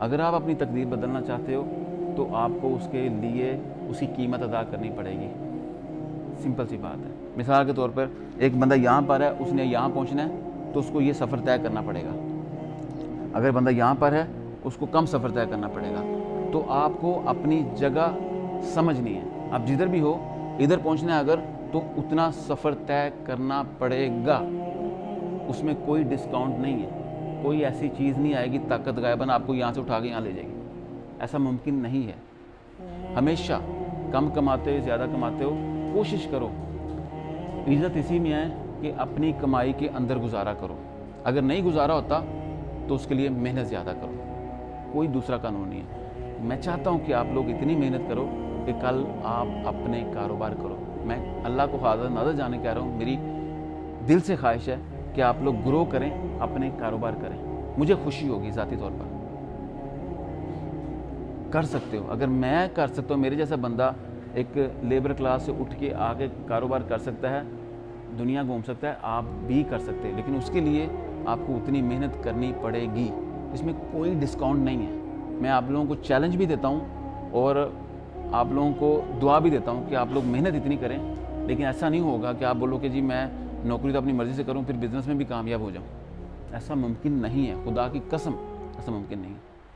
अगर आप अपनी तकदीर बदलना चाहते हो तो आपको उसके लिए उसकी कीमत अदा करनी पड़ेगी। सिंपल सी बात है। मिसाल के तौर पर एक बंदा यहाँ पर है, उसने यहाँ पहुँचना है तो उसको ये सफ़र तय करना पड़ेगा। अगर बंदा यहाँ पर है उसको कम सफ़र तय करना पड़ेगा। तो आपको अपनी जगह समझनी है। आप जिधर भी हो, इधर पहुँचना है अगर, तो उतना सफ़र तय करना पड़ेगा। उसमें कोई डिस्काउंट नहीं है। कोई ऐसी चीज़ नहीं आएगी ताकत गायबन आपको यहाँ से उठा के यहाँ ले जाएगी। ऐसा मुमकिन नहीं है। हमेशा कम कमाते हो ज़्यादा कमाते हो, कोशिश करो इज़्ज़त इसी में है कि अपनी कमाई के अंदर गुजारा करो। अगर नहीं गुजारा होता तो उसके लिए मेहनत ज़्यादा करो। कोई दूसरा कानून नहीं है। मैं चाहता हूँ कि आप लोग इतनी मेहनत करो कि कल आप अपने कारोबार करो। मैं अल्लाह को हाज़िर नाज़िर जाने कह रहा हूँ, मेरी दिल से ख्वाहिश है कि आप लोग ग्रो करें, अपने कारोबार करें। मुझे खुशी होगी ज़ाती तौर पर। कर सकते हो। अगर मैं कर सकता हूँ, मेरे जैसा बंदा एक लेबर क्लास से उठ के आके कारोबार कर सकता है, दुनिया घूम सकता है, आप भी कर सकते हैं। लेकिन उसके लिए आपको उतनी मेहनत करनी पड़ेगी। इसमें कोई डिस्काउंट नहीं है। मैं आप लोगों को चैलेंज भी देता हूँ और आप लोगों को दुआ भी देता हूँ कि आप लोग मेहनत इतनी करें। लेकिन ऐसा नहीं होगा कि आप बोलो कि जी मैं नौकरी तो अपनी मर्ज़ी से करूँ, फिर बिज़नेस में भी कामयाब हो जाऊँ। ऐसा मुमकिन नहीं है, खुदा की कसम ऐसा मुमकिन नहीं है।